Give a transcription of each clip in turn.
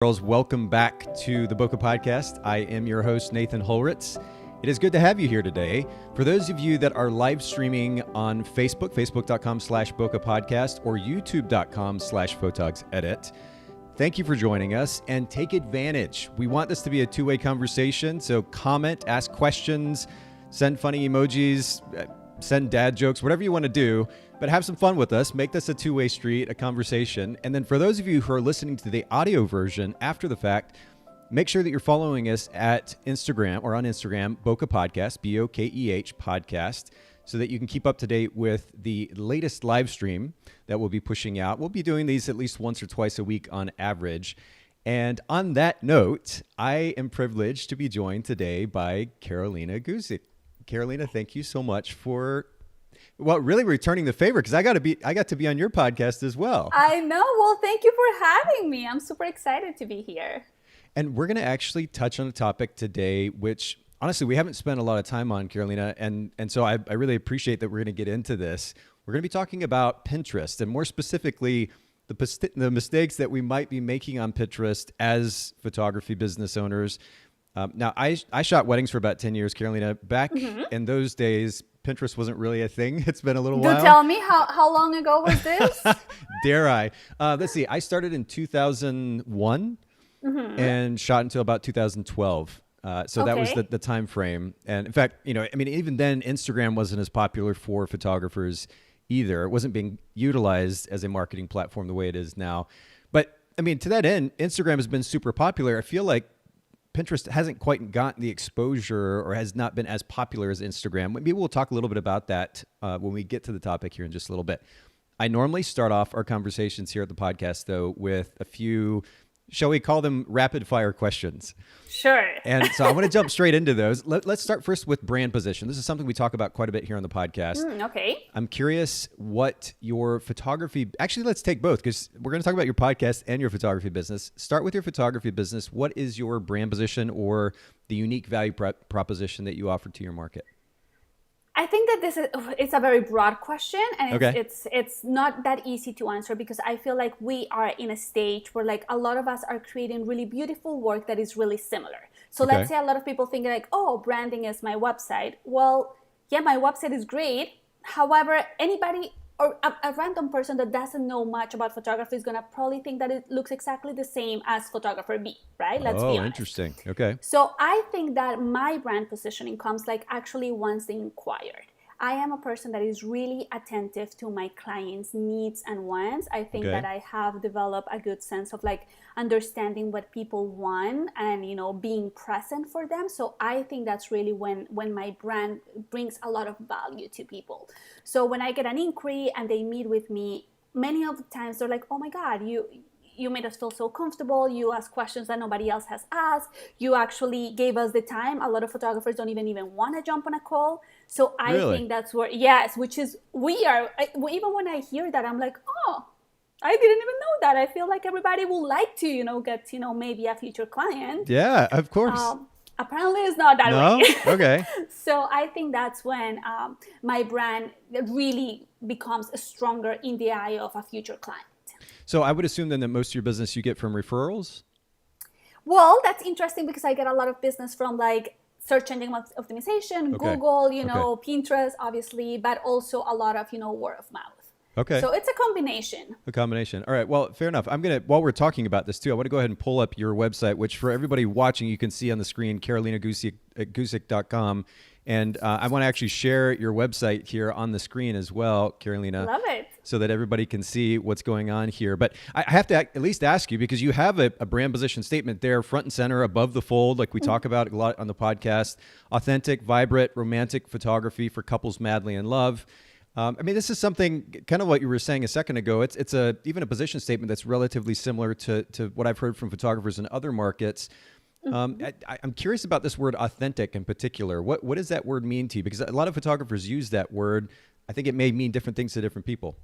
Girls, welcome back to the Boca Podcast. I am your host, Nathan Holritz. It is good to have you here today. For those of you that are live streaming on Facebook, facebook.com/Boca Podcast or youtube.com/PhotogSEdit, thank you for joining us and take advantage. We want this to be a two-way conversation, so comment, ask questions, send funny emojis, send dad jokes, whatever you want to do, but have some fun with us. Make this a two-way street, a conversation. And then for those of you who are listening to the audio version after the fact, make sure that you're following us at Instagram or on Instagram, Boca Podcast, B-O-K-E-H Podcast, so that you can keep up to date with the latest live stream that we'll be pushing out. We'll be doing these at least once or twice a week on average. And on that note, I am privileged to be joined today by Carolina Guzik. Carolina, thank you so much for, really returning the favor, because I got to be on your podcast as well. I know. Well, thank you for having me. I'm super excited to be here. And we're going to actually touch on a topic today, which honestly, we haven't spent a lot of time on, Carolina. And so I really appreciate that we're going to get into this. We're going to be talking about Pinterest, and more specifically, the mistakes that we might be making on Pinterest as photography business owners. Now, I shot weddings for about 10 years, Carolina. Back in those days, Pinterest wasn't really a thing. It's been a little while. Do tell me, how long ago was this? Dare I? Let's see. I started in 2001 and shot until about 2012. So that was the time frame. And in fact, even then, Instagram wasn't as popular for photographers either. It wasn't being utilized as a marketing platform the way it is now. But to that end, Instagram has been super popular. I feel like Pinterest hasn't quite gotten the exposure or has not been as popular as Instagram. Maybe we'll talk a little bit about that when we get to the topic here in just a little bit. I normally start off our conversations here at the podcast, though, with a few, shall we call them rapid fire questions? Sure. And so I want to jump straight into those. Let's start first with brand position. This is something we talk about quite a bit here on the podcast. Okay. I'm curious what your photography, actually, let's take both, because we're going to talk about your podcast and your photography business. Start with your photography business. What is your brand position or the unique value proposition that you offer to your market? I think that it's a very broad question, and Okay. it's not that easy to answer, because I feel like we are in a stage where like a lot of us are creating really beautiful work that is really similar. So Okay. let's say a lot of people think like, oh, branding is my website. Well, yeah, my website is great. However, anybody or a random person that doesn't know much about photography is going to probably think that it looks exactly the same as photographer B, right? Let's be honest. Interesting. Okay. So I think that my brand positioning comes like actually once they inquired. I am a person that is really attentive to my clients' needs and wants. I think that I have developed a good sense of like understanding what people want and, being present for them. So I think that's really when my brand brings a lot of value to people. So when I get an inquiry and they meet with me, many of the times they're like, oh my God, you made us feel so comfortable. You asked questions that nobody else has asked. You actually gave us the time. A lot of photographers don't even want to jump on a call. So I think that's where, yes, which is weird. Even when I hear that, I'm like, oh, I didn't even know that. I feel like everybody would like to, get, maybe a future client. Yeah, of course. Apparently it's not that way. Okay. So I think that's when my brand really becomes stronger in the eye of a future client. So I would assume then that most of your business you get from referrals? Well, that's interesting because I get a lot of business from like search engine optimization, Google, Pinterest, obviously, but also a lot of, word of mouth. Okay. So it's a combination. All right. Well, fair enough. While we're talking about this too, I want to go ahead and pull up your website, which for everybody watching, you can see on the screen, CarolinaGuzik.com. And I want to actually share your website here on the screen as well, Carolina. Love it. So that everybody can see what's going on here. But I have to at least ask you, because you have a brand position statement there, front and center, above the fold, like we talk about a lot on the podcast. Authentic, vibrant, romantic photography for couples madly in love. This is something kind of what you were saying a second ago. It's even a position statement that's relatively similar to what I've heard from photographers in other markets. I'm curious about this word authentic in particular. What does that word mean to you? Because a lot of photographers use that word. I think it may mean different things to different people.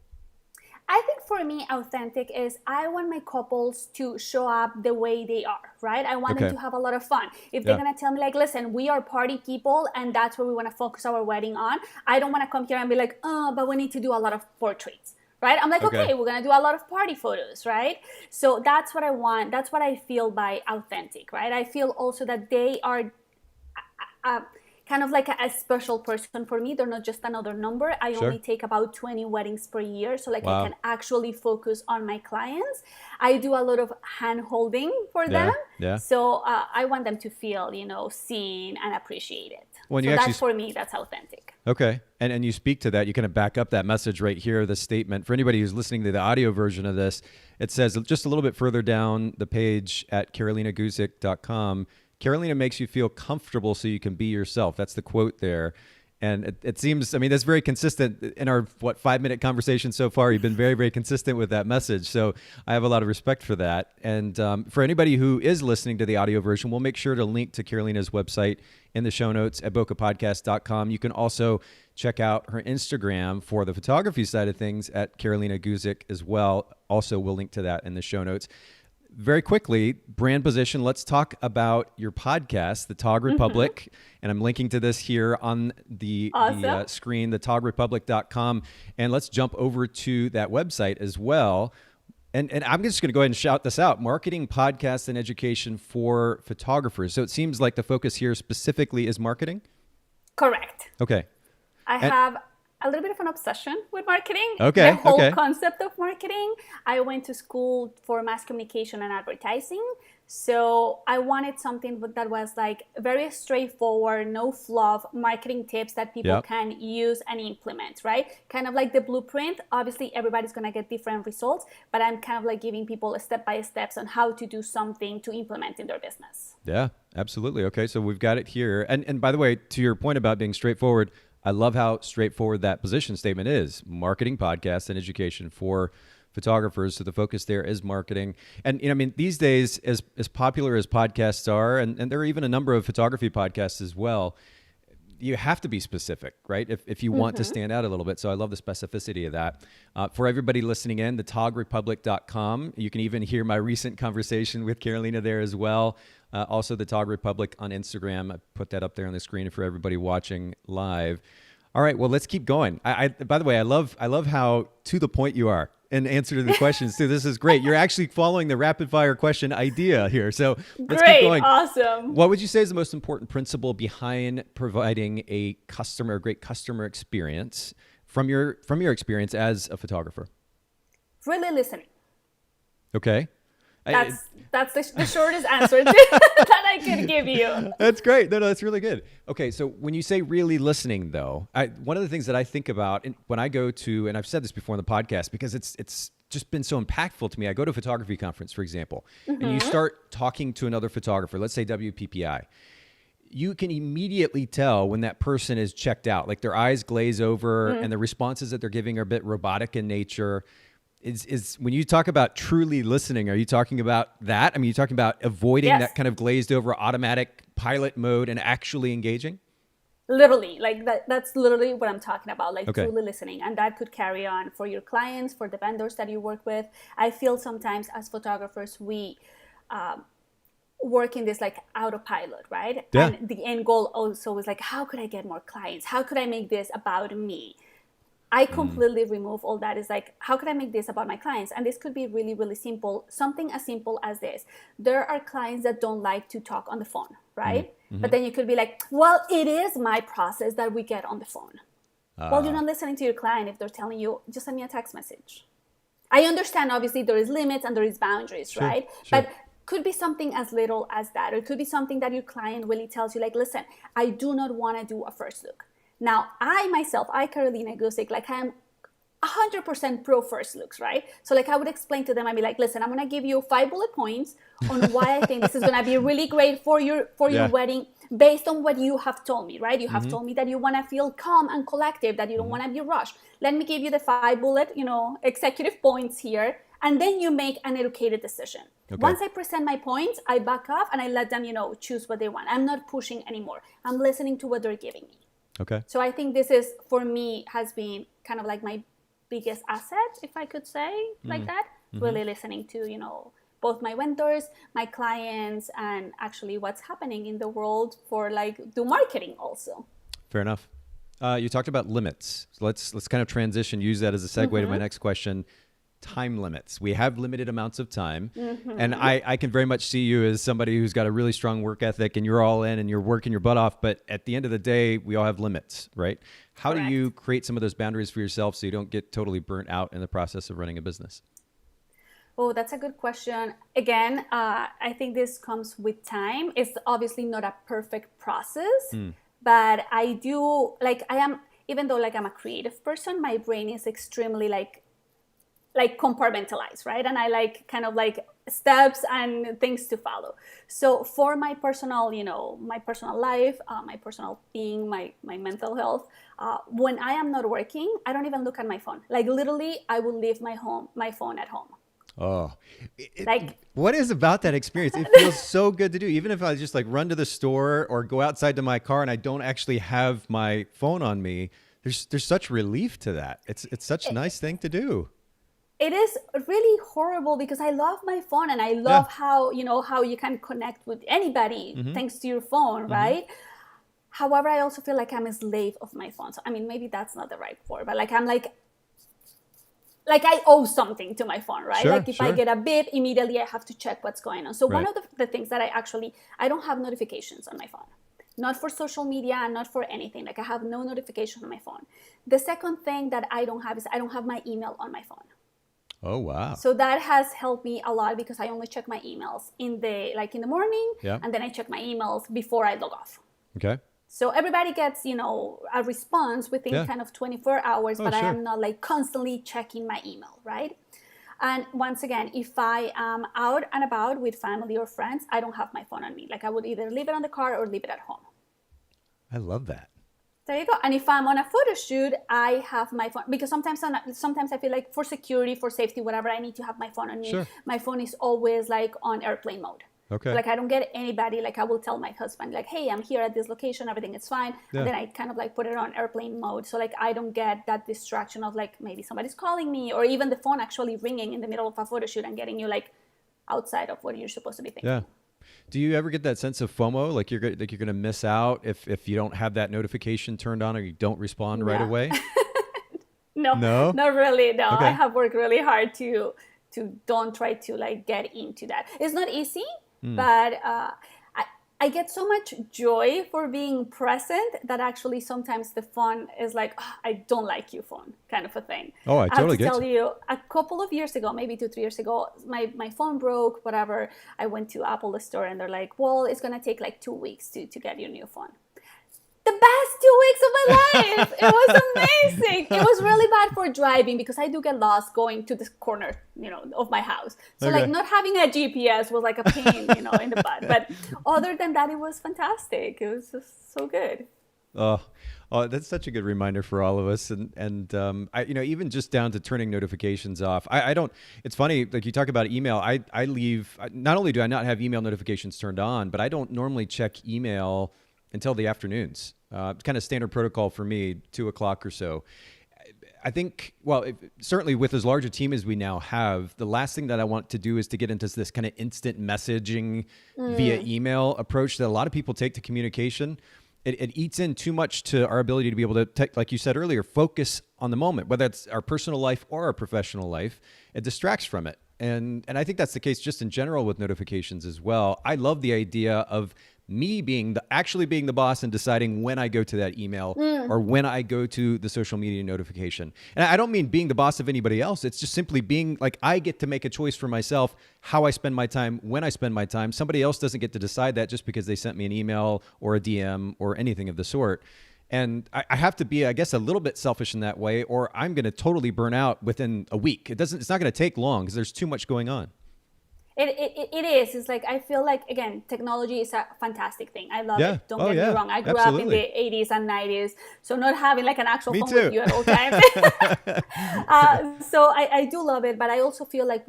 I think for me, authentic is I want my couples to show up the way they are, right? I want them to have a lot of fun. If they're going to tell me like, listen, we are party people and that's where we want to focus our wedding on. I don't want to come here and be like, but we need to do a lot of portraits, right? I'm like, okay, we're going to do a lot of party photos, right? So that's what I want. That's what I feel by authentic, right? I feel also that they are kind of like a special person for me. They're not just another number. I only take about 20 weddings per year. So like I can actually focus on my clients. I do a lot of hand holding for them. Yeah. So I want them to feel, seen and appreciated. When so that's for me, that's authentic. Okay. And you speak to that. You kind of back up that message right here, the statement. For anybody who's listening to the audio version of this, it says just a little bit further down the page at carolinaguzik.com, Carolina makes you feel comfortable so you can be yourself. That's the quote there. And it seems, that's very consistent in our, 5-minute conversation so far. You've been very, very consistent with that message. So I have a lot of respect for that. And for anybody who is listening to the audio version, we'll make sure to link to Carolina's website in the show notes at bokehpodcast.com. You can also check out her Instagram for the photography side of things at Carolina Guzik as well. Also, we'll link to that in the show notes. Very quickly, brand position. Let's talk about your podcast, The Tog Republic. And I'm linking to this here on the screen, thetogrepublic.com. And let's jump over to that website as well. And I'm just going to go ahead and shout this out. Marketing, podcast, and education for photographers. So it seems like the focus here specifically is marketing? Correct. Okay. I have a little bit of an obsession with marketing. Okay. The whole concept of marketing. I went to school for mass communication and advertising. So I wanted something that was like very straightforward, no fluff, marketing tips that people can use and implement, right? Kind of like the blueprint. Obviously, everybody's going to get different results, but I'm kind of like giving people step-by-steps on how to do something to implement in their business. Yeah, absolutely. Okay, so we've got it here. And by the way, to your point about being straightforward, I love how straightforward that position statement is. Marketing, podcast, and education for photographers. So the focus there is marketing. And these days, as popular as podcasts are, and there are even a number of photography podcasts as well, you have to be specific, right? If you want to stand out a little bit. So I love the specificity of that. For everybody listening in, thetogrepublic.com. You can even hear my recent conversation with Carolina there as well. Also, the Tog Republic on Instagram. I put that up there on the screen for everybody watching live. All right, well, let's keep going. By the way, I love how to the point you are in answer to the questions too. This is great. You're actually following the rapid fire question idea here. So let's keep going. Awesome. What would you say is the most important principle behind providing a great customer experience from your experience as a photographer? Really listening. Okay. That's the shortest answer that I could give you. That's great. No, that's really good. Okay, so when you say really listening, though, one of the things that I think about when I go to, and I've said this before in the podcast because it's just been so impactful to me. I go to a photography conference, for example, and you start talking to another photographer, let's say WPPI. You can immediately tell when that person is checked out, like their eyes glaze over and the responses that they're giving are a bit robotic in nature. Is when you talk about truly listening, are you talking about that? I mean, you're talking about avoiding that kind of glazed over automatic pilot mode and actually engaging? Literally, like that's literally what I'm talking about, like truly listening. And that could carry on for your clients, for the vendors that you work with. I feel sometimes as photographers, we work in this like autopilot, right? Yeah. And the end goal also is like, how could I get more clients? How could I make this about me? I completely remove all that. It's like, how can I make this about my clients? And this could be really, really simple. Something as simple as this. There are clients that don't like to talk on the phone, right? But then you could be like, well, it is my process that we get on the phone. Well, you're not listening to your client if they're telling you, just send me a text message. I understand, obviously, there is limits and there is boundaries, right? Sure. But could be something as little as that. Or it could be something that your client really tells you, like, listen, I do not want to do a first look. Now, I, Carolina Guzik, like I'm 100% pro first looks, right? So like I would explain to them, I'd be like, listen, I'm going to give you 5 bullet points on why I think this is going to be really great for your wedding based on what you have told me, right? You have told me that you want to feel calm and collective, that you don't want to be rushed. Let me give you the 5 bullet, executive points here. And then you make an educated decision. Okay. Once I present my points, I back off and I let them, choose what they want. I'm not pushing anymore. I'm listening to what they're giving me. Okay. So I think this is, for me, has been kind of like my biggest asset, if I could say like that. Really listening to, both my vendors, my clients, and actually what's happening in the world for like do marketing also. Fair enough. You talked about limits. So let's kind of transition, use that as a segue to my next question. Time limits. We have limited amounts of time. And I can very much see you as somebody who's got a really strong work ethic and you're all in and you're working your butt off. But at the end of the day, we all have limits, right? How do you create some of those boundaries for yourself so you don't get totally burnt out in the process of running a business? Oh, that's a good question. Again, I think this comes with time. It's obviously not a perfect process, but I do, like I am, even though like I'm a creative person, my brain is extremely like compartmentalized, right? And I like kind of like steps and things to follow. So for my personal, my personal life, my personal being, my mental health, when I am not working, I don't even look at my phone. Like literally, I will leave my phone at home. Oh, what is about that experience? It feels so good to do. Even if I just like run to the store or go outside to my car and I don't actually have my phone on me, there's such relief to that. It's such a nice thing to do. It is really horrible because I love my phone and I love how you can connect with anybody thanks to your phone, right? However, I also feel like I'm a slave of my phone. So, I mean, maybe that's not the right word, but like I'm like I owe something to my phone, right? Like if I get a beep, immediately I have to check what's going on. So one of the things that I don't have notifications on my phone. Not for social media and not for anything. Like I have no notification on my phone. The second thing that I don't have is I don't have my email on my phone. Oh, wow. So that has helped me a lot because I only check my emails in the morning and then I check my emails before I log off. Okay. So everybody gets, a response within kind of 24 hours, but I am not like constantly checking my email, right? And once again, if I am out and about with family or friends, I don't have my phone on me. Like I would either leave it on the car or leave it at home. I love that. There you go. And if I'm on a photo shoot, I have my phone because sometimes I feel like for security, for safety, whatever, I need to have my phone on me. Sure. My phone is always like on airplane mode. Okay. So, like I don't get anybody, like I will tell my husband like, hey, I'm here at this location, everything is fine. And then I kind of like put it on airplane mode. So like I don't get that distraction of like maybe somebody's calling me or even the phone actually ringing in the middle of a photo shoot and getting you like outside of what you're supposed to be thinking. Yeah. Do you ever get that sense of FOMO, like you're going to miss out if you don't have that notification turned on or you don't respond right away? No, not really. No, Okay. I have worked really hard to don't try to like get into that. It's not easy, but I get so much joy for being present that actually sometimes the phone is like, oh, I don't like you phone kind of a thing. Oh, I totally get it. I have to tell you, a couple of years ago, maybe 2-3 years ago, my phone broke, whatever. I went to Apple store and they're like, well, it's going to take like 2 weeks to get your new phone. The best 2 weeks of my life. It was amazing. It was really bad for driving because I do get lost going to this corner, of my house. So like not having a GPS was like a pain, in the butt. But other than that, it was fantastic. It was just so good. Oh, that's such a good reminder for all of us. And I, even just down to turning notifications off. I don't, it's funny, like you talk about email, I leave, not only do I not have email notifications turned on, but I don't normally check email until the afternoons. Kind of standard protocol for me, 2:00 or so. I think, certainly with as large a team as we now have, the last thing that I want to do is to get into this kind of instant messaging via email approach that a lot of people take to communication. It eats in too much to our ability to be able to, like you said earlier, focus on the moment, whether it's our personal life or our professional life. It distracts from it. And I think that's the case just in general with notifications as well. I love the idea of me actually being the boss and deciding when I go to that email or when I go to the social media notification. And I don't mean being the boss of anybody else. It's just simply being like, I get to make a choice for myself, how I spend my time, when I spend my time. Somebody else doesn't get to decide that just because they sent me an email or a DM or anything of the sort. And I have to be, I guess, a little bit selfish in that way, or I'm going to totally burn out within a week. It's not going to take long because there's too much going on. It is. It's like, I feel like, again, technology is a fantastic thing. I love it. Don't get me wrong. I grew up in the 80s and 90s. So not having like an actual phone with you at all times. So I do love it. But I also feel like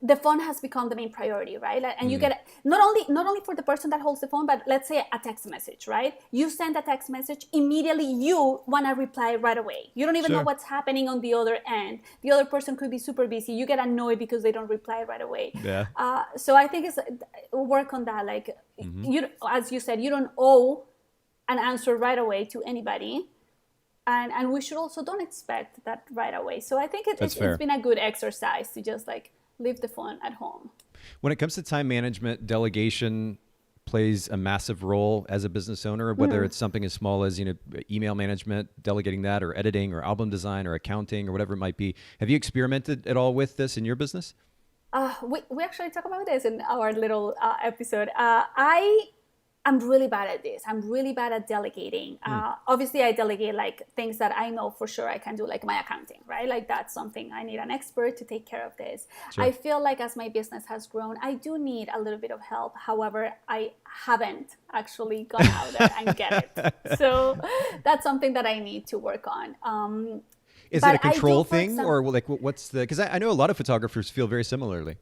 the phone has become the main priority, right? And you get not only for the person that holds the phone, but let's say a text message, right? You send a text message, immediately you want to reply right away. You don't even know what's happening on the other end. The other person could be super busy. You get annoyed because they don't reply right away. Yeah. So I think it's work on that. Like you, as you said, you don't owe an answer right away to anybody. And we should also don't expect that right away. So I think it's been a good exercise to just like leave the phone at home. When it comes to time management, delegation plays a massive role as a business owner, whether it's something as small as, email management, delegating that, or editing, or album design, or accounting, or whatever it might be. Have you experimented at all with this in your business? We actually talk about this in our little episode. I'm really bad at this. I'm really bad at delegating. Obviously, I delegate like things that I know for sure I can do, like my accounting, right? Like that's something I need an expert to take care of this. Sure. I feel like as my business has grown, I do need a little bit of help. However, I haven't actually gone out there and get it. So that's something that I need to work on. Is it a control thing or like what's the, because I know a lot of photographers feel very similarly.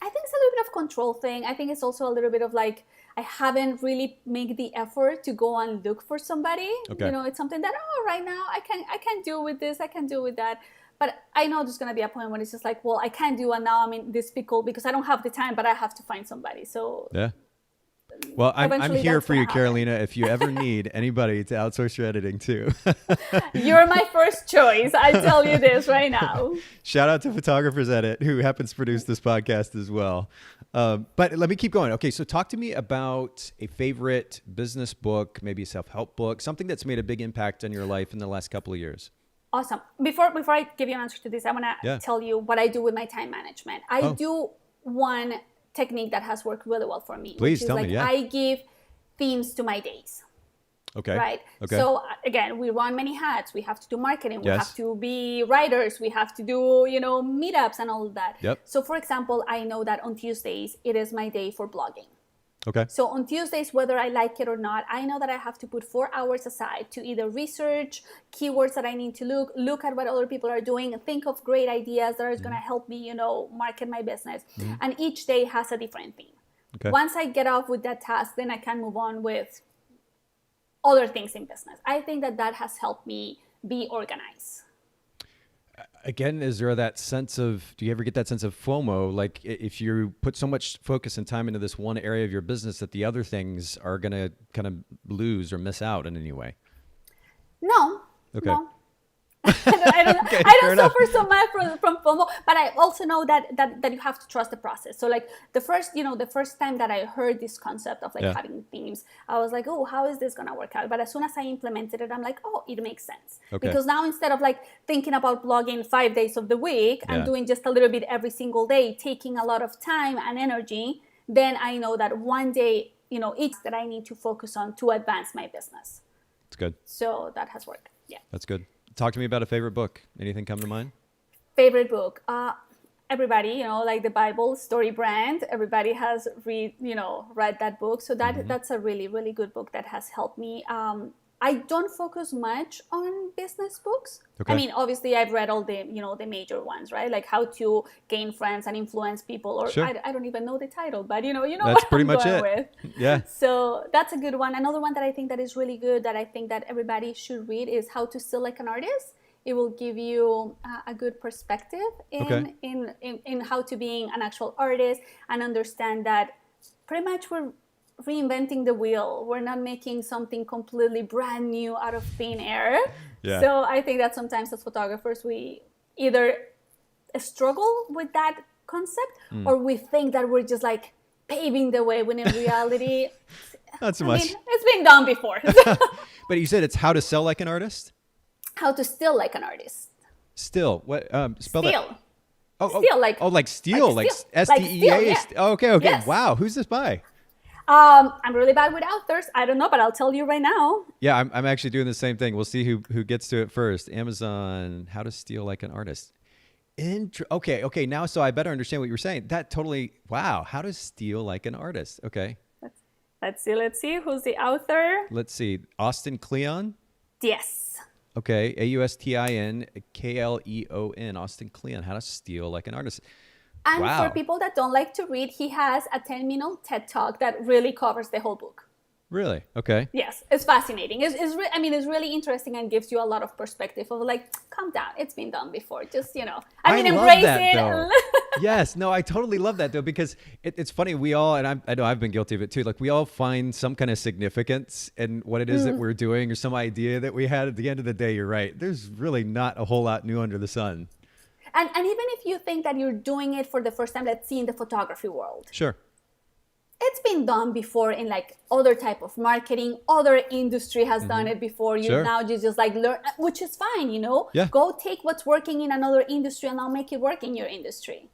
I think it's a little bit of control thing. I think it's also a little bit of like, I haven't really made the effort to go and look for somebody. Okay. It's something that, right now I can do with this, I can do with that. But I know there's going to be a point when it's just like, well, I can't do, and now I'm in this pickle because I don't have the time, but I have to find somebody. So yeah. Well, I'm here for you, Carolina, if you ever need anybody to outsource your editing too. You're my first choice. I tell you this right now. Shout out to Photographers Edit, who happens to produce this podcast as well. But let me keep going. Okay, so talk to me about a favorite business book, maybe a self-help book, something that's made a big impact on your life in the last couple of years. Awesome. Before I give you an answer to this, I want to tell you what I do with my time management. I do one technique that has worked really well for me. Please tell me. Yeah. I give themes to my days. Okay. Right. Okay. So again, we run many hats. We have to do marketing. We have to be writers. We have to do, meetups and all of that. Yep. So for example, I know that on Tuesdays, it is my day for blogging. Okay. So on Tuesdays, whether I like it or not, I know that I have to put 4 hours aside to either research keywords that I need to look at what other people are doing, and think of great ideas that are going to help me, market my business. And each day has a different theme. Okay. Once I get off with that task, then I can move on with other things in business. I think that has helped me be organized. Again, is there that sense of, do you ever get that sense of FOMO? Like if you put so much focus and time into this one area of your business that the other things are going to kind of lose or miss out in any way? No. Okay. No. I don't suffer so much from FOMO, but I also know that you have to trust the process. So like the first time that I heard this concept of having themes, I was like, oh, how is this going to work out? But as soon as I implemented it, I'm like, oh, it makes sense. Okay. Because now instead of like thinking about blogging 5 days of the week and doing just a little bit every single day, taking a lot of time and energy, then I know that one day, it's that I need to focus on to advance my business. That's good. So that has worked. Yeah. That's good. Talk to me about a favorite book. Anything come to mind? Favorite book. Everybody, like the Bible, Story Brand. Everybody has read that book. So that's a really, really good book that has helped me. I don't focus much on business books. Okay. I mean, obviously, I've read all the, the major ones, right? Like How to Gain Friends and Influence People, or sure. I don't even know the title, but that's what pretty I'm much going it. With. Yeah. So that's a good one. Another one that I think that is really good that I think that everybody should read is How to Steal Like an Artist. It will give you a good perspective in how to being an actual artist and understand that pretty much we're reinventing the wheel. We're not making something completely brand new out of thin air. Yeah. So I think that sometimes as photographers, we either struggle with that concept or we think that we're just like paving the way when in reality, not so much. It's been done before. But you said it's How to Sell Like an Artist? How to Steal Like an Artist. Still? What? Spell steal. That. Steal, like steal, like STEA. Yeah. Oh, okay. Yes. Wow. Who's this by? I'm really bad with authors. I don't know, but I'll tell you right now. Yeah, I'm actually doing the same thing. We'll see who gets to it first. Amazon, How to Steal Like an Artist. Okay. Now, so I better understand what you were saying. That totally, wow. How to Steal Like an Artist. Okay. Let's see. Who's the author? Let's see. Austin Kleon? Yes. Okay. AUSTIN KLEON. Austin Kleon. How to Steal Like an Artist. And wow. For people that don't like to read, he has a 10-minute TED Talk that really covers the whole book. Really? Okay. Yes, it's fascinating. It's really interesting and gives you a lot of perspective of like, calm down, it's been done before. Just, embrace that, it. Though. Yes, no, I totally love that though, because it's funny. We all, and I know I've been guilty of it too. Like we all find some kind of significance in what it is that we're doing or some idea that we had. At the end of the day, you're right. There's really not a whole lot new under the sun. And even if you think that you're doing it for the first time, let's see in the photography world. Sure. It's been done before in like other type of marketing. Other industry has done it before. Now you just like learn, which is fine, Yeah. Go take what's working in another industry and now make it work in your industry.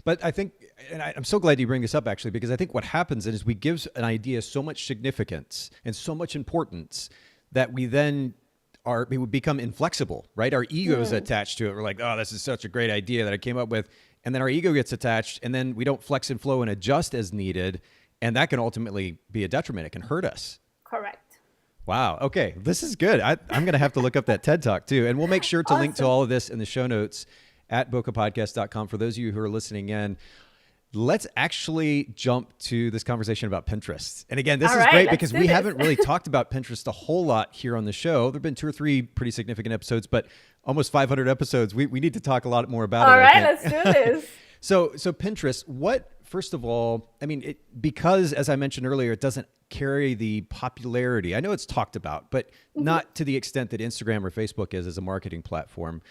But I think, and I'm so glad you bring this up actually, because I think what happens is we give an idea so much significance and so much importance that we then we would become inflexible, right? Our ego is attached to it. We're like, oh, this is such a great idea that I came up with. And then our ego gets attached and then we don't flex and flow and adjust as needed. And that can ultimately be a detriment. It can hurt us. Correct. Wow. Okay. This is good. I'm going to have to look up that TED Talk too. And we'll make sure to link to all of this in the show notes at bokehpodcast.com. For those of you who are listening in, let's actually jump to this conversation about Pinterest. And again, this is great because we haven't really talked about Pinterest a whole lot here on the show. There've been 2 or 3 pretty significant episodes, but almost 500 episodes. We need to talk a lot more about it. All right, let's do this. So Pinterest, first of all, I mean, because as I mentioned earlier, it doesn't carry the popularity. I know it's talked about, but not to the extent that Instagram or Facebook is as a marketing platform.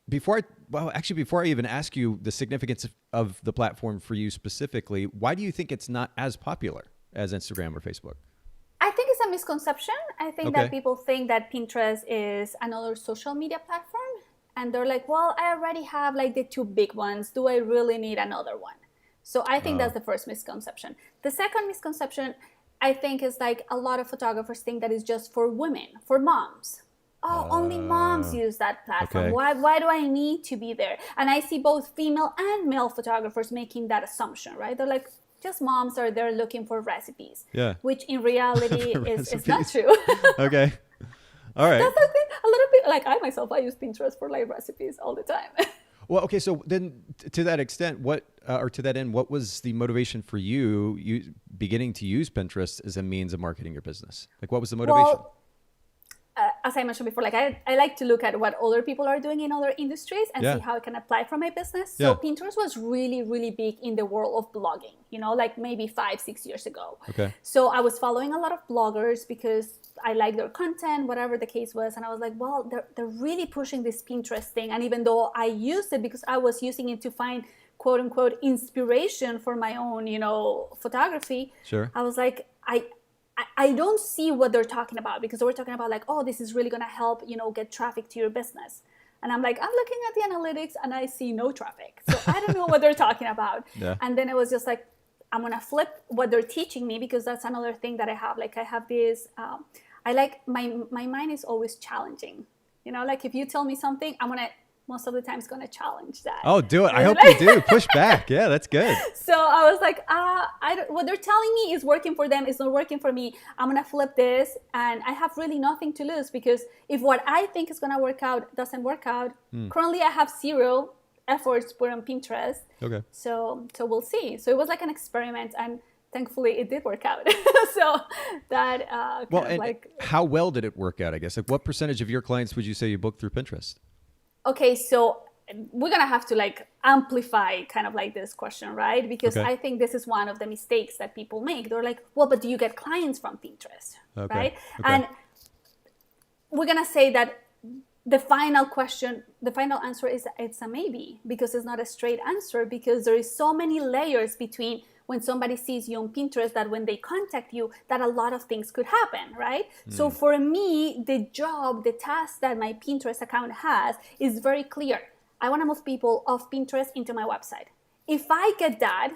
Before I even ask you the significance of the platform for you specifically, why do you think it's not as popular as Instagram or Facebook? I think it's a misconception. I think that people think that Pinterest is another social media platform. And they're like, well, I already have like the 2 big ones. Do I really need another one? So I think that's the first misconception. The second misconception, I think, is like a lot of photographers think that it's just for women, for moms. Oh, only moms use that platform. Okay. Why do I need to be there? And I see both female and male photographers making that assumption, right? They're like, just moms are there looking for recipes. Yeah. Which in reality is not true. Okay. All right. That's a little bit like I use Pinterest for like recipes all the time. Well, okay. So then to that extent, to that end, what was the motivation for you beginning to use Pinterest as a means of marketing your business? Like what was the motivation? Well, as I mentioned before, like I like to look at what other people are doing in other industries and see how I can apply for my business. So Pinterest was really, really big in the world of blogging, like maybe 5-6 years ago. Okay. So I was following a lot of bloggers because I like their content, whatever the case was. And I was like, well, they're really pushing this Pinterest thing. And even though I used it because I was using it to find quote unquote inspiration for my own, photography. Sure. I was like, I don't see what they're talking about because we're talking about like, oh, this is really going to help, get traffic to your business. And I'm like, I'm looking at the analytics and I see no traffic. So I don't know what they're talking about. Yeah. And then it was just like, I'm going to flip what they're teaching me because that's another thing that I have. Like I have this, I like my mind is always challenging. Like if you tell me something, most of the time it's going to challenge that. Oh, do it. I hope you do. Push back. Yeah, that's good. So I was like, what they're telling me is working for them. It's not working for me. I'm going to flip this. And I have really nothing to lose because if what I think is going to work out doesn't work out, currently I have 0 efforts put on Pinterest. Okay. So we'll see. So it was like an experiment and thankfully it did work out. So that how well did it work out, I guess? Like what percentage of your clients would you say you booked through Pinterest? Okay, so we're going to have to like amplify kind of like this question, right? Because I think this is one of the mistakes that people make. They're like, well, but do you get clients from Pinterest, right? And we're going to say that the final answer is it's a maybe because it's not a straight answer because there is so many layers between when somebody sees you on Pinterest that when they contact you, that a lot of things could happen, right? So for me, the task that my Pinterest account has is very clear. I want to move people off Pinterest into my website. If I get that,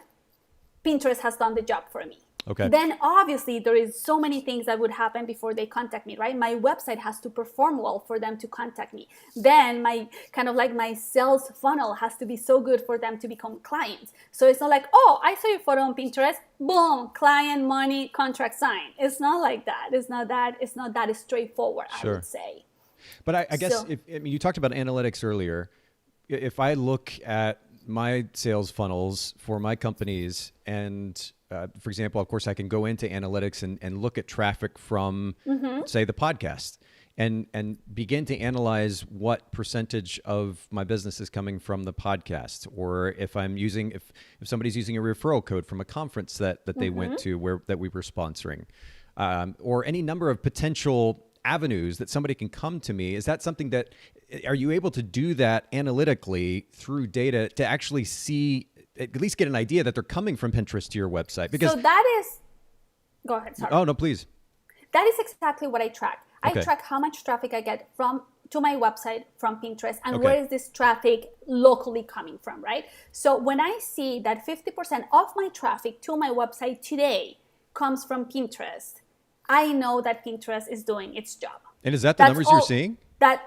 Pinterest has done the job for me. Okay. Then obviously there is so many things that would happen before they contact me, right? My website has to perform well for them to contact me. Then my kind of like my sales funnel has to be so good for them to become clients. So it's not like, oh, I saw your photo on Pinterest, boom, client, money, contract signed. It's not like that. It's not that straightforward, sure. I would say. But I guess you talked about analytics earlier. If I look at my sales funnels for my companies and for example, of course, I can go into analytics and look at traffic from, say, the podcast. and begin to analyze what percentage of my business is coming from the podcast, or if somebody's using a referral code from a conference that they went to that we were sponsoring, or any number of potential avenues that somebody can come to me. Is that something that, are you able to do that analytically through data to actually see, at least get an idea that they're coming from Pinterest to your website? Because so that is, go ahead, sorry. Oh, no, please. That is exactly what I track. Okay. I track how much traffic I get to my website from Pinterest, and where is this traffic locally coming from, right? So when I see that 50% of my traffic to my website today comes from Pinterest, I know that Pinterest is doing its job. And is that the numbers you're seeing?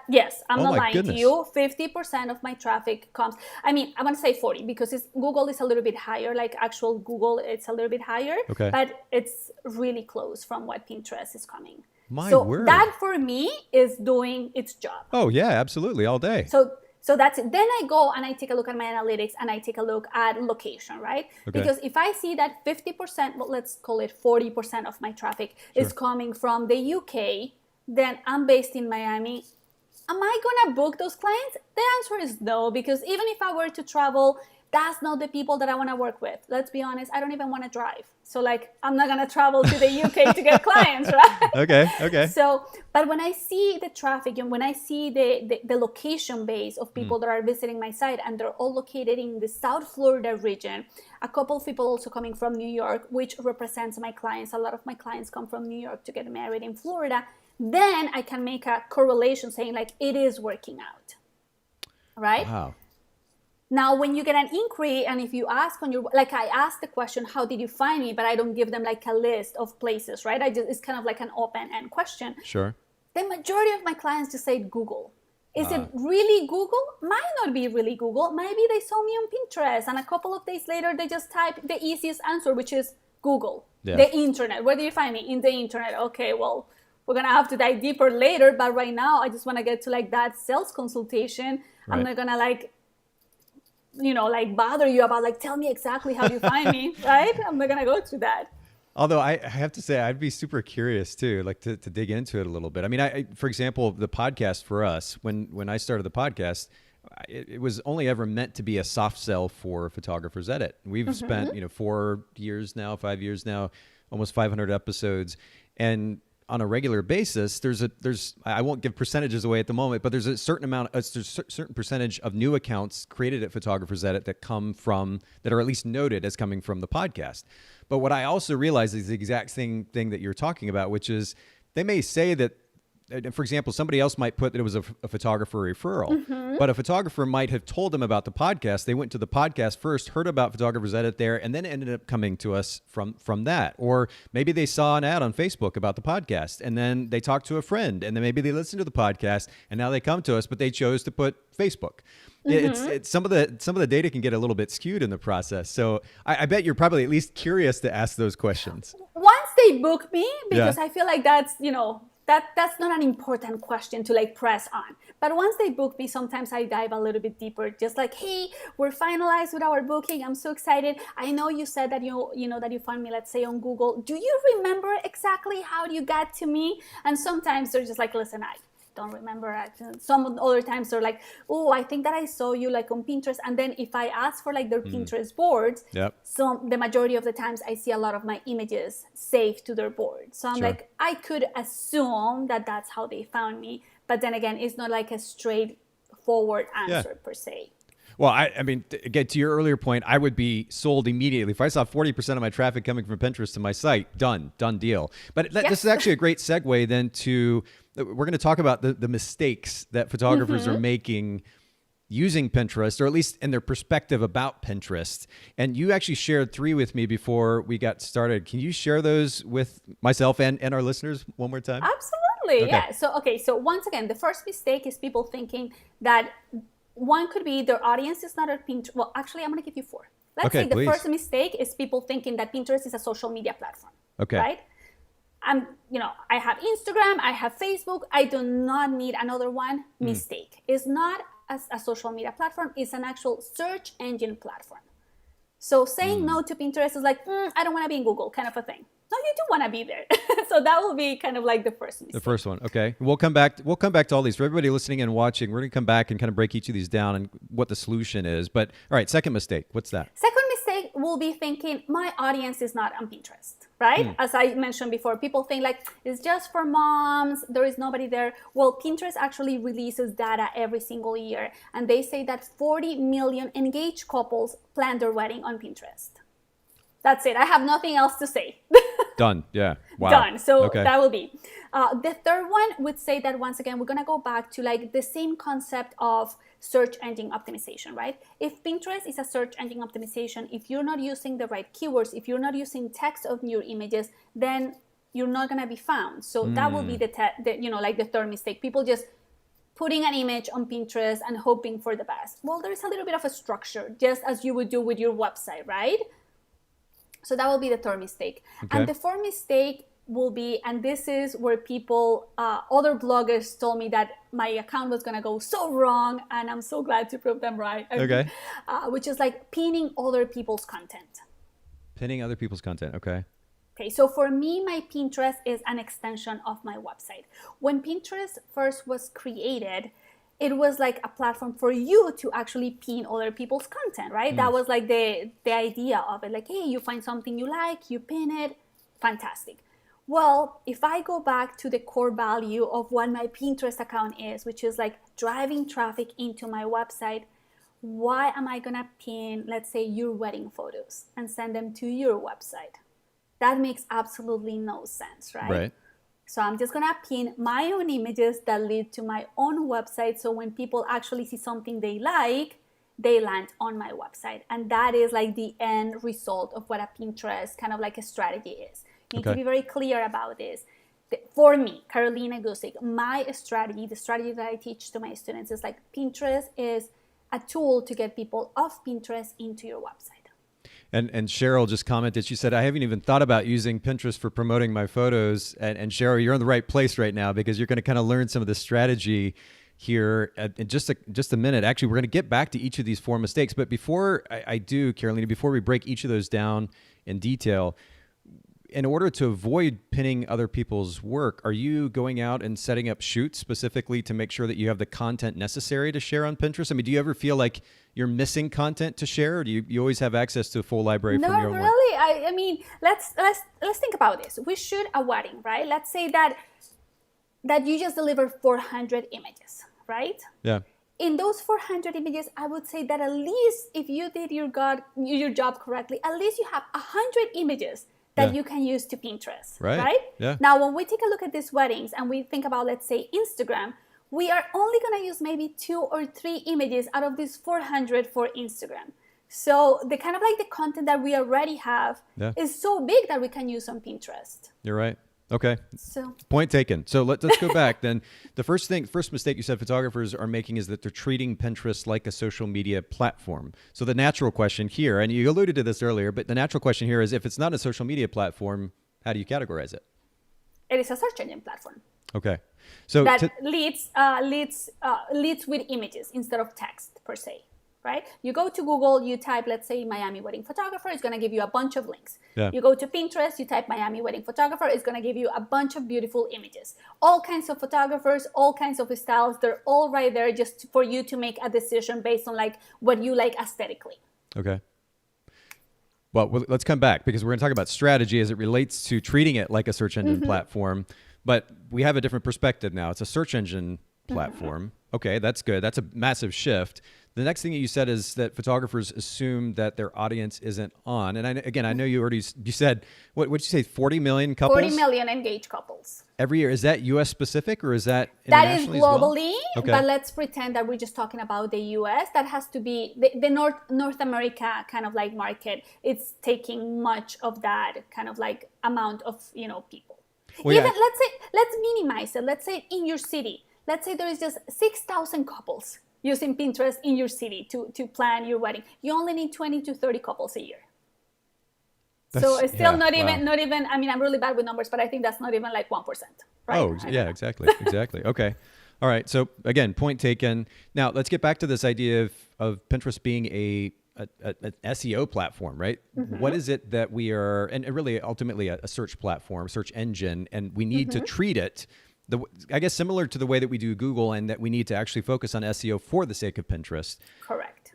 Yes, I'm not lying goodness. to you. 50% of my traffic comes. I mean, I want to say 40 because Google is a little bit higher. Like actual Google, it's a little bit higher. Okay. But it's really close from what Pinterest is coming. My so word. That for me is doing its job. Oh yeah, absolutely, all day. So that's it. Then I go and I take a look at my analytics and I take a look at location, right? Okay. Because if I see that 50%, well, let's call it 40% of my traffic is coming from the UK, then I'm based in Miami. Am I going to book those clients? The answer is no, because even if I were to travel, that's not the people that I want to work with. Let's be honest, I don't even want to drive. So like, I'm not going to travel to the UK to get clients, right? Okay. So, but when I see the traffic and when I see the location base of people that are visiting my site, and they're all located in the South Florida region, a couple of people also coming from New York, which represents my clients. A lot of my clients come from New York to get married in Florida. Then I can make a correlation saying like, it is working out, right? Wow. Now, when you get an inquiry, and if you ask on your, like I asked the question, how did you find me? But I don't give them like a list of places, right? It's kind of like an open-end question. Sure. The majority of my clients just say Google. Is it really Google? Might not be really Google. Maybe they saw me on Pinterest, and a couple of days later, they just type the easiest answer, which is Google, the internet. Where do you find me? In the internet. Okay, well, we're going to have to dive deeper later. But right now, I just want to get to like that sales consultation. Right. I'm not going to like bother you about like, tell me exactly how you find me, right? I'm not going to go through that. Although I have to say, I'd be super curious too, like to dig into it a little bit. I mean, for example, the podcast for us, when I started the podcast, it was only ever meant to be a soft sell for Photographer's Edit. We've spent, 5 years now, almost 500 episodes. And on a regular basis, I won't give percentages away at the moment, but there's a certain percentage of new accounts created at Photographer's Edit that are at least noted as coming from the podcast. But what I also realize is the exact same thing that you're talking about, which is they may say that, for example, somebody else might put that it was a photographer referral, but a photographer might have told them about the podcast. They went to the podcast first, heard about Photographer's Edit there, and then ended up coming to us from that. Or maybe they saw an ad on Facebook about the podcast, and then they talked to a friend, and then maybe they listened to the podcast, and now they come to us, but they chose to put Facebook. It's some of the data can get a little bit skewed in the process. So I bet you're probably at least curious to ask those questions. Once they book me, because I feel like that's, that's not an important question to like press on. But once they book me, sometimes I dive a little bit deeper, just like, hey, we're finalized with our booking. I'm so excited. I know you said that that you found me, let's say on Google. Do you remember exactly how you got to me? And sometimes they're just like, listen, I don't remember. Some other times they're like, oh, I think that I saw you like on Pinterest. And then if I ask for like their Pinterest boards, so the majority of the times I see a lot of my images saved to their board. So I'm like, I could assume that that's how they found me. But then again, it's not like a straightforward answer per se. Well, I mean, again, to your earlier point, I would be sold immediately. If I saw 40% of my traffic coming from Pinterest to my site, done deal. But this is actually a great segue then to, we're going to talk about the mistakes that photographers are making using Pinterest, or at least in their perspective about Pinterest. And you actually shared 3 with me before we got started. Can you share those with myself and our listeners one more time? Absolutely, yeah. So once again, the first mistake is people thinking that one could be their audience is not a Pinterest. Well, actually, I'm going to give you 4. Let's say the first mistake is people thinking that Pinterest is a social media platform. Okay. Right? I have Instagram, I have Facebook. I do not need another one. Mistake. It's not a social media platform. It's an actual search engine platform. So saying no to Pinterest is like, I don't want to be in Google kind of a thing. no, you do want to be there. So that will be kind of like the first mistake. The first one. Okay. We'll come back to all these. For everybody listening and watching, we're going to come back and kind of break each of these down and what the solution is. But all right, second mistake. What's that? Second mistake will be thinking my audience is not on Pinterest, right? As I mentioned before, people think like it's just for moms, there is nobody there. Well, Pinterest actually releases data every single year, and they say that 40 million engaged couples plan their wedding on Pinterest. That's it. I have nothing else to say. Done. Yeah. Wow. Done. So that will be. The third one would say that once again, we're going to go back to like the same concept of search engine optimization, right? If Pinterest is a search engine optimization, if you're not using the right keywords, if you're not using text of your images, then you're not going to be found. So that will be the third mistake. People just putting an image on Pinterest and hoping for the best. Well, there is a little bit of a structure, just as you would do with your website, right? So that will be the third mistake. Okay. And the fourth mistake will be, and this is where people, other bloggers told me that my account was going to go so wrong, and I'm so glad to prove them right. Okay. Which is like pinning other people's content. Pinning other people's content, okay. Okay, so for me, my Pinterest is an extension of my website. When Pinterest first was created, it was like a platform for you to actually pin other people's content, right? That was like the idea of it. Like, hey, you find something you like, you pin it, fantastic. Well, if I go back to the core value of what my Pinterest account is, which is like driving traffic into my website, why am I gonna pin, let's say, your wedding photos and send them to your website? That makes absolutely no sense, right? Right. So I'm just gonna pin my own images that lead to my own website. So when people actually see something they like, they land on my website. And that is like the end result of what a Pinterest kind of like a strategy is. You need to be very clear about this. For me, Carolina Guzik, my strategy, the strategy that I teach to my students is like Pinterest is a tool to get people off Pinterest into your website. And Cheryl just commented, she said, I haven't even thought about using Pinterest for promoting my photos. And Cheryl, you're in the right place right now because you're going to kind of learn some of the strategy here in just a minute. Actually, we're going to get back to each of these four mistakes. But before I do, Carolina, before we break each of those down in detail, in order to avoid pinning other people's work, are you going out and setting up shoots specifically to make sure that you have the content necessary to share on Pinterest? I mean, do you ever feel like you're missing content to share, or do you always have access to a full library from your own work? No, really. I mean, let's think about this. We shoot a wedding, right? Let's say that you just delivered 400 images, right? Yeah. In those 400 images, I would say that at least if you did your job correctly, at least you have 100 images that you can use to Pinterest, right? Yeah. Now, when we take a look at these weddings and we think about, let's say, Instagram, we are only going to use maybe 2 or 3 images out of these 400 for Instagram. So the kind of like the content that we already have is so big that we can use on Pinterest. You're right. Okay. So point taken. So let's go back then. The first mistake you said photographers are making is that they're treating Pinterest like a social media platform. So the natural question here, and you alluded to this earlier, but the natural question here is, if it's not a social media platform, how do you categorize it? It is a search engine platform. Okay. So that leads with images instead of text per se. Right? You go to Google, you type, let's say, Miami wedding photographer, it's going to give you a bunch of links. Yeah. You go to Pinterest, you type Miami wedding photographer, it's going to give you a bunch of beautiful images. All kinds of photographers, all kinds of styles, they're all right there just for you to make a decision based on like what you like aesthetically. Okay. Well, let's come back because we're going to talk about strategy as it relates to treating it like a search engine platform. But we have a different perspective now. It's a search engine platform. Okay, that's good. That's a massive shift. The next thing that you said is that photographers assume that their audience isn't on. And I know you said, what did you say, 40 million couples? 40 million engaged couples. Every year. Is that U.S. specific or is that internationally? That is globally, as well? Okay. But let's pretend that we're just talking about the U.S. That has to be the North America kind of like market. It's taking much of that kind of like amount of, people. Well, even let's minimize it. Let's say in your city, let's say there is just 6,000 couples using Pinterest in your city to plan your wedding. You only need 20 to 30 couples a year. So it's still not even, I mean, I'm really bad with numbers, but I think that's not even like 1%. Right? Oh, yeah, exactly. Okay. All right. So again, point taken. Now let's get back to this idea of Pinterest being a an SEO platform, right? Mm-hmm. What is it that we are, and really ultimately a search platform, search engine, and we need to treat it, I guess similar to the way that we do Google, and that we need to actually focus on SEO for the sake of Pinterest. Correct.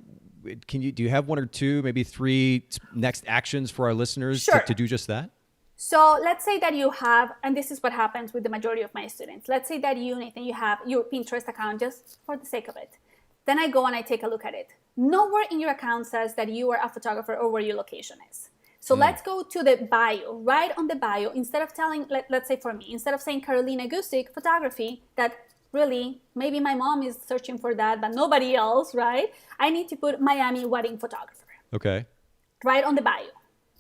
Do you have one or two, maybe three next actions for our listeners to do just that? So let's say that you have, and this is what happens with the majority of my students. Let's say that you, Nathan, you have your Pinterest account just for the sake of it. Then I go and I take a look at it. Nowhere in your account says that you are a photographer or where your location is. So let's go to the bio. Right on the bio, instead of telling, let's say for me, instead of saying Carolina Guzik photography, that really, maybe my mom is searching for that, but nobody else, right? I need to put Miami wedding photographer. Okay. Right on the bio.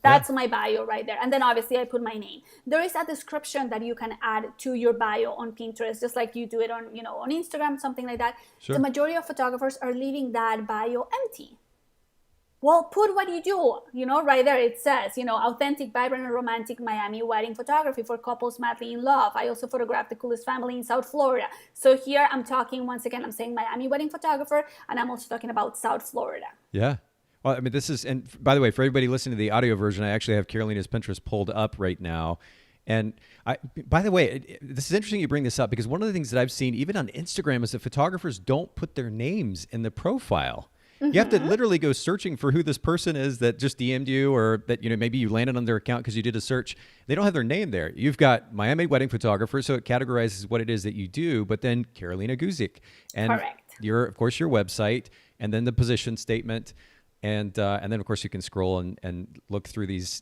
That's my bio right there. And then obviously I put my name. There is a description that you can add to your bio on Pinterest, just like you do it on, on Instagram, something like that. Sure. The majority of photographers are leaving that bio empty. Well, put what you do, right there. It says, authentic, vibrant, and romantic Miami wedding photography for couples madly in love. I also photographed the coolest family in South Florida. So here I'm talking, once again, I'm saying Miami wedding photographer, and I'm also talking about South Florida. Yeah. Well, I mean, this is, and by the way, for everybody listening to the audio version, I actually have Carolina's Pinterest pulled up right now. And by the way, this is interesting you bring this up, because one of the things that I've seen even on Instagram is that photographers don't put their names in the profile. You have to literally go searching for who this person is that just DM'd you, or that, maybe you landed on their account because you did a search. They don't have their name there. You've got Miami wedding photographer, so it categorizes what it is that you do, but then Carolina Guzik. And correct. Of course, your website, and then the position statement. And then, of course, you can scroll and look through these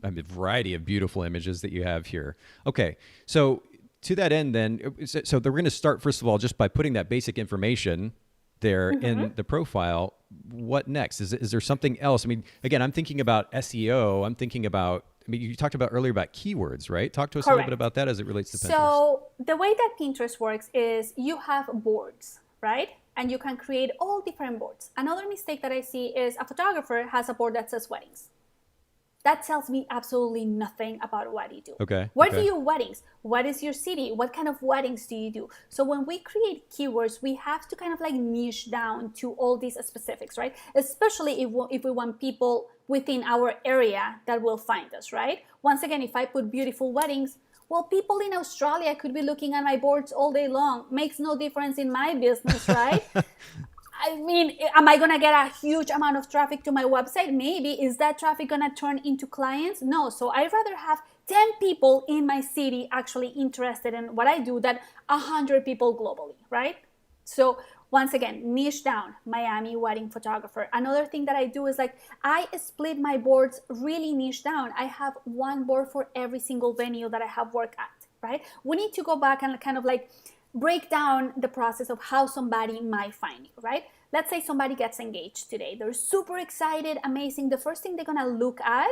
variety of beautiful images that you have here. Okay, so to that end, then, so we're going to start, first of all, just by putting that basic information there in the profile. What next? Is there something else? I mean, again, I'm thinking about SEO. I'm thinking about, you talked about earlier about keywords, right? Talk to us a little bit about that as it relates to Pinterest. So the way that Pinterest works is you have boards, right? And you can create all different boards. Another mistake that I see is a photographer has a board that says weddings. That tells me absolutely nothing about what you do. Okay. Where do you weddings? What is your city? What kind of weddings do you do? So when we create keywords, we have to kind of like niche down to all these specifics, right? Especially if we want people within our area that will find us, right? Once again, if I put beautiful weddings, well, people in Australia could be looking at my boards all day long. Makes no difference in my business, right? I mean, am I going to get a huge amount of traffic to my website? Maybe. Is that traffic going to turn into clients? No. So I'd rather have 10 people in my city actually interested in what I do than 100 people globally, right? So once again, niche down, Miami wedding photographer. Another thing that I do is I split my boards really niche down. I have one board for every single venue that I have worked at, right? We need to go back and kind of break down the process of how somebody might find you, right? Let's say somebody gets engaged today. They're super excited, amazing. The first thing they're gonna look at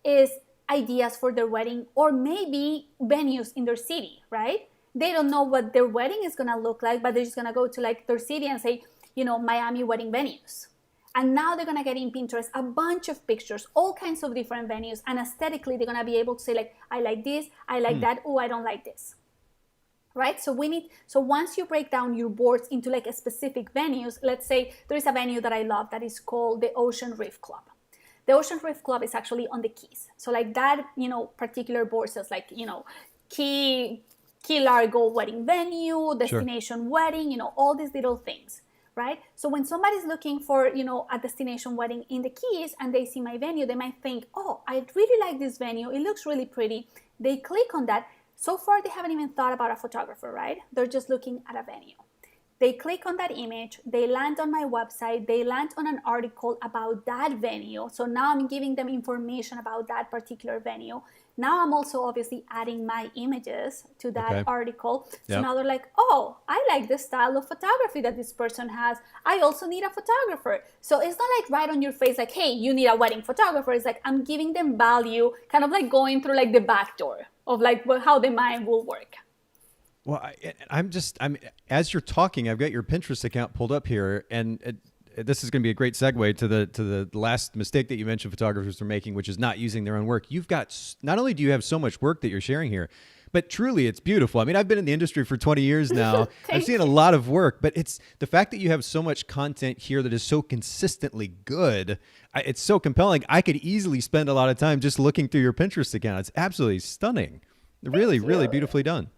is ideas for their wedding, or maybe venues in their city, right? They don't know what their wedding is gonna look like, but they're just gonna go to their city and say, Miami wedding venues. And now they're gonna get in Pinterest a bunch of pictures, all kinds of different venues, and aesthetically they're gonna be able to say I like this, I like that, oh, I don't like this. Right? So once you break down your boards into a specific venues, let's say there is a venue that I love that is called the Ocean Reef Club. The Ocean Reef Club is actually on the Keys. So that, particular board says Key Largo wedding venue, destination wedding, all these little things, right? So when somebody's looking for, a destination wedding in the Keys and they see my venue, they might think, oh, I really like this venue. It looks really pretty. They click on that. So far, they haven't even thought about a photographer, right? They're just looking at a venue. They click on that image, they land on my website, they land on an article about that venue. So now I'm giving them information about that particular venue. Now I'm also obviously adding my images to that article. So now they're like, oh, I like the style of photography that this person has. I also need a photographer. So it's not right on your face, hey, you need a wedding photographer. It's I'm giving them value, kind of going through the back door of how the mind will work. Well, I'm as you're talking, I've got your Pinterest account pulled up here, and this is going to be a great segue to the last mistake that you mentioned photographers are making, which is not using their own work. You've got, not only do you have so much work that you're sharing here, But truly, it's beautiful. I mean, I've been in the industry for 20 years now. I've seen a lot of work, but it's the fact that you have so much content here that is so consistently good. It's so compelling. I could easily spend a lot of time just looking through your Pinterest account. It's absolutely stunning. Really, really beautifully done.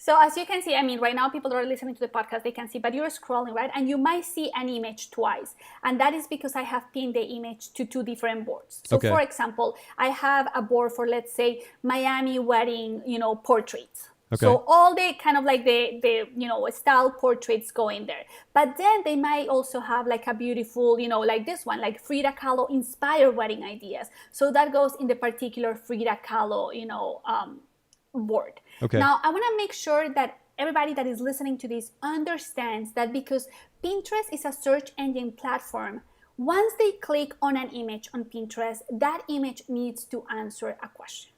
So as you can see, I mean, right now people are listening to the podcast, they can see, but you're scrolling, right? And you might see an image twice. And that is because I have pinned the image to 2 different boards. So for example, I have a board for, let's say, Miami wedding, portraits. Okay. So all the kind of like the style portraits go in there. But then they might also have like a beautiful, like this one, like Frida Kahlo inspired wedding ideas. So that goes in the particular Frida Kahlo, board. Okay. Now, I want to make sure that everybody that is listening to this understands that because Pinterest is a search engine platform, once they click on an image on Pinterest, that image needs to answer a question.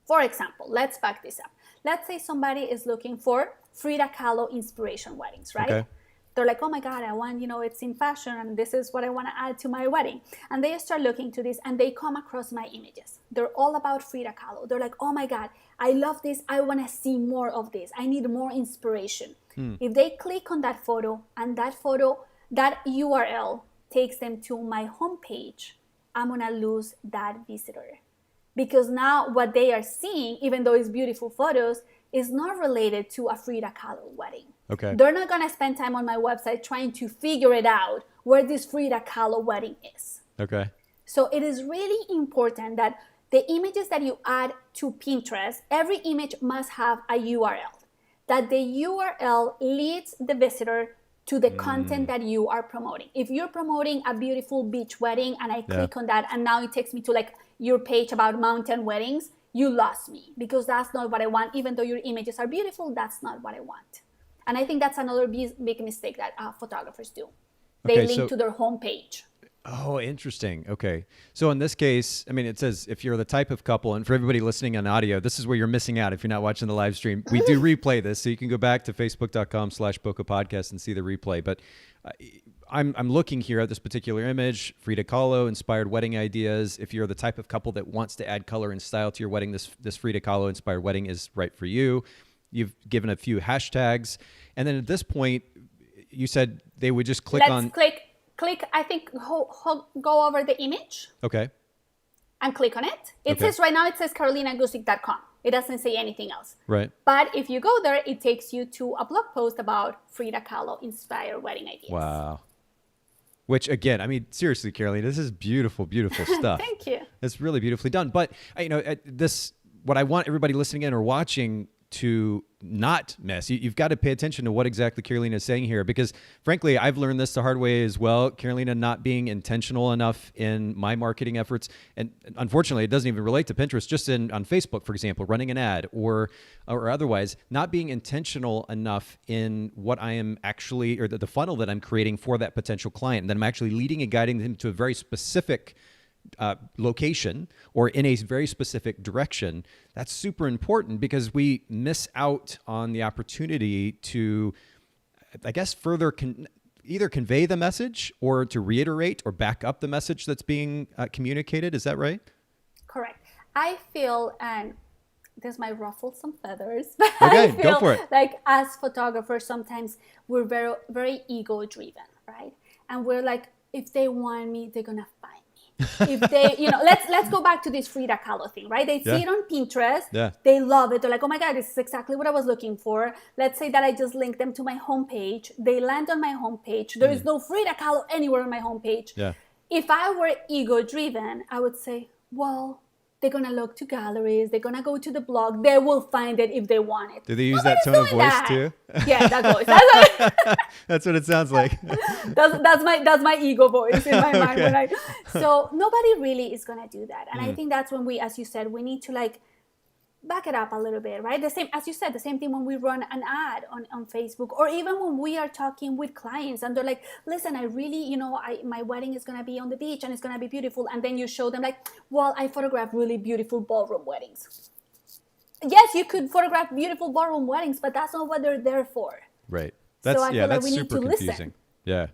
For example, let's back this up. Let's say somebody is looking for Frida Kahlo inspiration weddings, right? Okay. They're like, oh my God, I want, it's in fashion and this is what I want to add to my wedding. And they start looking to this and they come across my images. They're all about Frida Kahlo. They're like, oh my God, I love this. I want to see more of this. I need more inspiration. If they click on that photo and that URL takes them to my homepage, I'm going to lose that visitor. Because now what they are seeing, even though it's beautiful photos, is not related to a Frida Kahlo wedding. Okay. They're not going to spend time on my website trying to figure it out where this Frida Kahlo wedding is. Okay. So it is really important that the images that you add to Pinterest, every image must have a URL. That the URL leads the visitor to the content that you are promoting. If you're promoting a beautiful beach wedding and I click on that and now it takes me to like your page about mountain weddings, you lost me because that's not what I want. Even though your images are beautiful, that's not what I want. And I think that's another big mistake that photographers do. They link to their homepage. Oh, interesting. Okay. So in this case, I mean, it says if you're the type of couple, and for everybody listening on audio, this is where you're missing out if you're not watching the live stream. We do replay this, so you can go back to facebook.com/Boca Podcast and see the replay. But I'm looking here at this particular image, Frida Kahlo inspired wedding ideas. If you're the type of couple that wants to add color and style to your wedding, this Frida Kahlo inspired wedding is right for you. You've given a few hashtags. And then at this point, you said they would just click Click, I think, go over the image. Okay. And click on it. It says right now, it says carolinaguzik.com. It doesn't say anything else. Right. But if you go there, it takes you to a blog post about Frida Kahlo inspired wedding ideas. Wow. Which again, I mean, seriously, Carolina, this is beautiful, beautiful stuff. Thank you. It's really beautifully done. But what I want everybody listening in or watching to not miss, you've got to pay attention to what exactly Carolina is saying here, because frankly, I've learned this the hard way as well. Carolina not being intentional enough in my marketing efforts. And unfortunately, it doesn't even relate to Pinterest, just on Facebook, for example, running an ad or otherwise, not being intentional enough in what I am actually, or the funnel that I'm creating for that potential client. And then I'm actually leading and guiding them to a very specific location or in a very specific direction. That's super important because we miss out on the opportunity to, I guess, further either convey the message or to reiterate or back up the message that's being communicated. Is that right? Correct. I feel, and this might ruffle some feathers, but okay, I feel go for it. Like as photographers, sometimes we're very, very ego driven, right? And we're like, if they want me, they're gonna find me. If they, let's go back to this Frida Kahlo thing, right? They see it on Pinterest. Yeah. They love it. They're like, oh my God, this is exactly what I was looking for. Let's say that I just linked them to my homepage. They land on my homepage. There is no Frida Kahlo anywhere on my homepage. Yeah. If I were ego driven, I would say, well, they're going to look to galleries. They're going to go to the blog. They will find it if they want it. Do they use that tone of voice too? Yeah, that voice. That's what it sounds like. that's my ego voice in my mind. So nobody really is going to do that. And I think that's when we, as you said, we need to back it up a little bit, right? The same, as you said, the same thing when we run an ad on Facebook, or even when we are talking with clients and they're like, listen, I really, my wedding is going to be on the beach and it's going to be beautiful. And then you show them well, I photograph really beautiful ballroom weddings. Yes, you could photograph beautiful ballroom weddings, but that's not what they're there for. Right. That's super confusing. Yeah.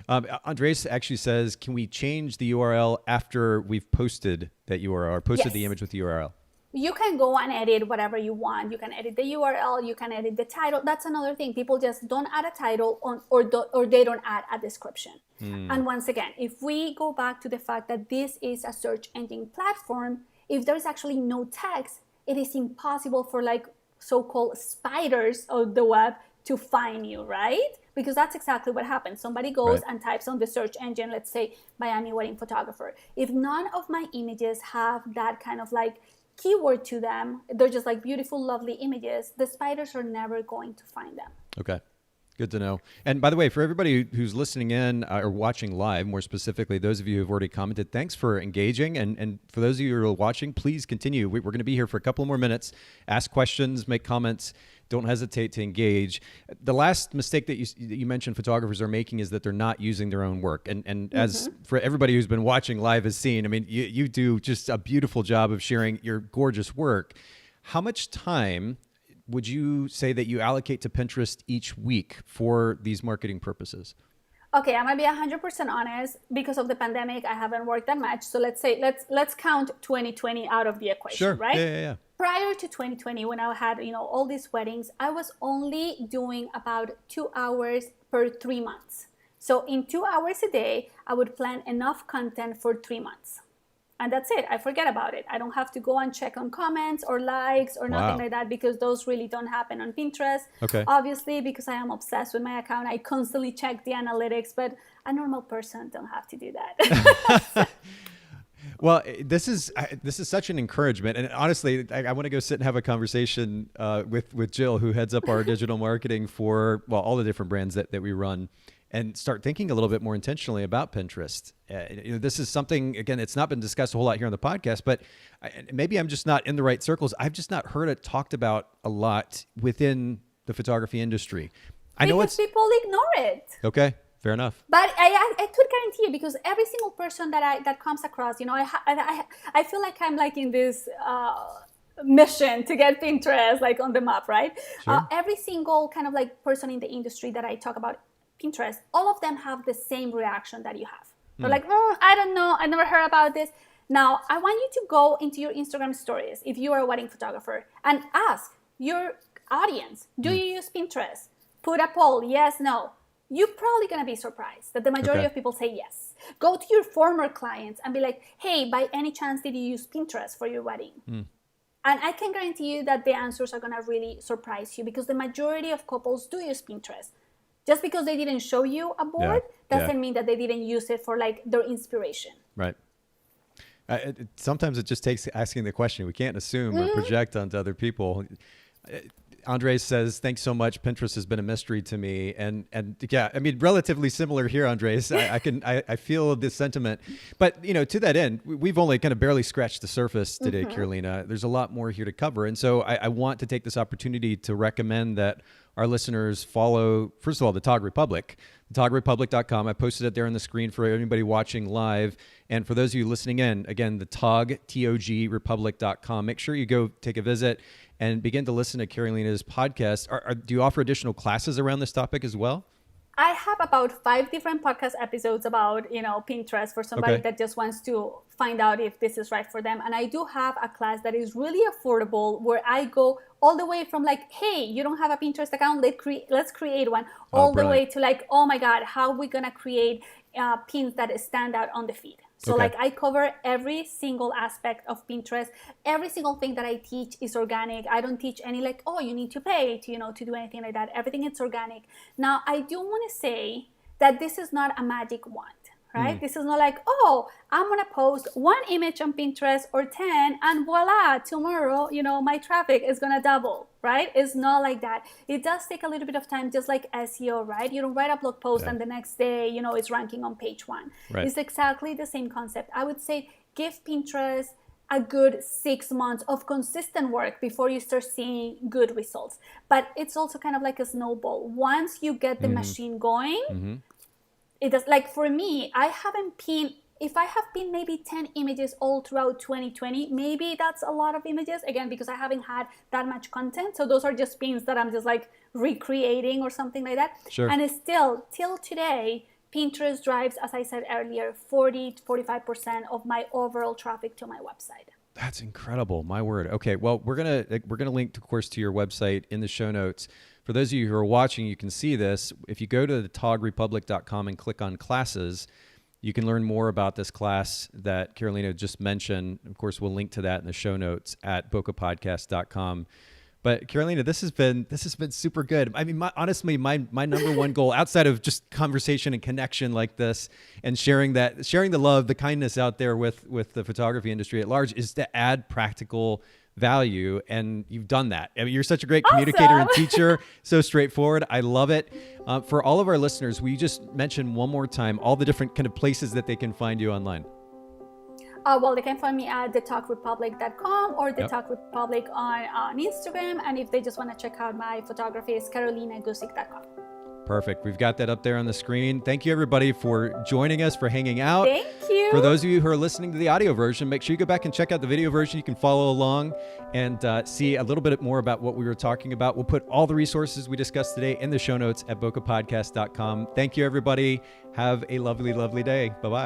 Andres actually says, can we change the URL after we've posted that URL or posted the image with the URL? You can go and edit whatever you want. You can edit the URL, you can edit the title. That's another thing. People just don't add a title or they don't add a description. And once again, if we go back to the fact that this is a search engine platform, if there's actually no text, it is impossible for like so-called spiders of the web to find you, right? Because that's exactly what happens. Somebody goes and types on the search engine, let's say Miami wedding photographer. If none of my images have that kind of like keyword to them, they're just like beautiful, lovely images, the spiders are never going to find them. Okay. Good to know. And by the way, for everybody who's listening in or watching live, more specifically, those of you who've already commented, thanks for engaging. And for those of you who are watching, please continue. We're going to be here for a couple more minutes. Ask questions, make comments. Don't hesitate to engage. The last mistake that you mentioned photographers are making is that they're not using their own work. And as for everybody who's been watching live has seen, I mean, you do just a beautiful job of sharing your gorgeous work. How much time would you say that you allocate to Pinterest each week for these marketing purposes? Okay, I'm gonna be 100% honest. Because of the pandemic, I haven't worked that much. So let's count 2020 out of the equation, sure. Right? Yeah. Prior to 2020, when I had all these weddings, I was only doing about 2 hours per 3 months. So in 2 hours a day, I would plan enough content for 3 months. And that's it. I forget about it. I don't have to go and check on comments or likes or nothing like that, because those really don't happen on Pinterest. Okay. Obviously, because I am obsessed with my account, I constantly check the analytics, but a normal person don't have to do that. Well, this is such an encouragement, and honestly, I want to go sit and have a conversation with Jill, who heads up our digital marketing for all the different brands that we run, and start thinking a little bit more intentionally about Pinterest. This is something, again, it's not been discussed a whole lot here on the podcast, but maybe I'm just not in the right circles. I've just not heard it talked about a lot within the photography industry. I know because people ignore it. Okay. Fair enough. But I could guarantee you, because every single person that comes across, I feel like I'm like in this mission to get Pinterest like on the map, right? Sure. Every single kind of like person in the industry that I talk about Pinterest, all of them have the same reaction that you have. They're like, I don't know, I never heard about this. Now, I want you to go into your Instagram stories, if you are a wedding photographer, and ask your audience, do you use Pinterest? Put a poll, yes, no. You're probably going to be surprised that the majority of people say yes. Go to your former clients and be like, hey, by any chance, did you use Pinterest for your wedding? And I can guarantee you that the answers are going to really surprise you, because the majority of couples do use Pinterest. Just because they didn't show you a board doesn't mean that they didn't use it for like their inspiration. Right. Sometimes it just takes asking the question. We can't assume or project onto other people. Andres says, thanks so much. Pinterest has been a mystery to me. And yeah, I mean, relatively similar here, Andres. I feel this sentiment. But, to that end, we've only kind of barely scratched the surface today, Carolina. There's a lot more here to cover. And so I want to take this opportunity to recommend that our listeners follow, first of all, the Tog Republic, togrepublic.com. I posted it there on the screen for anybody watching live. And for those of you listening in, again, the Tog, togrepublic.com. Make sure you go take a visit and begin to listen to Carolina's podcast. Do you offer additional classes around this topic as well? I have about 5 different podcast episodes about, Pinterest for somebody that just wants to find out if this is right for them. And I do have a class that is really affordable, where I go all the way from like, hey, you don't have a Pinterest account, let's create one, all the way to like, oh my God, how are we going to create pins that stand out on the feed? So like I cover every single aspect of Pinterest. Every single thing that I teach is organic. I don't teach any like, oh, you need to pay to do anything like that. Everything is organic. Now, I do want to say that this is not a magic wand, right? This is not like, oh, I'm going to post 1 image on Pinterest or 10 and voila, tomorrow, my traffic is going to double, right? It's not like that. It does take a little bit of time, just like SEO, right? You don't write a blog post and the next day, it's ranking on page 1. Right. It's exactly the same concept. I would say give Pinterest a good 6 months of consistent work before you start seeing good results. But it's also kind of like a snowball. Once you get the machine going, it does. Like for me, if I have pinned maybe 10 images all throughout 2020, maybe that's a lot of images, again, because I haven't had that much content. So those are just pins that I'm just like recreating or something like that. Sure. And it's still, till today, Pinterest drives, as I said earlier, 40 to 45% of my overall traffic to my website. That's incredible. My word. Okay. Well, we're gonna link, of course, to your website in the show notes. For those of you who are watching, you can see this. If you go to thetogrepublic.com and click on classes, you can learn more about this class that Carolina just mentioned. Of course, we'll link to that in the show notes at bokehpodcast.com. But Carolina, this has been super good. I mean, honestly, my number one goal outside of just conversation and connection like this and sharing the love, the kindness out there with the photography industry at large is to add practical value. And you've done that. I mean, you're such a great communicator and teacher. So straightforward. I love it. For all of our listeners, will you just mention one more time all the different kind of places that they can find you online? Well, they can find me at thetalkrepublic.com or The Talk Republic on Instagram. And if they just want to check out my photography, it's carolinagusik.com. Perfect. We've got that up there on the screen. Thank you, everybody, for joining us, for hanging out. Thank you. For those of you who are listening to the audio version, make sure you go back and check out the video version. You can follow along and see a little bit more about what we were talking about. We'll put all the resources we discussed today in the show notes at bokehpodcast.com. Thank you, everybody. Have a lovely, lovely day. Bye-bye.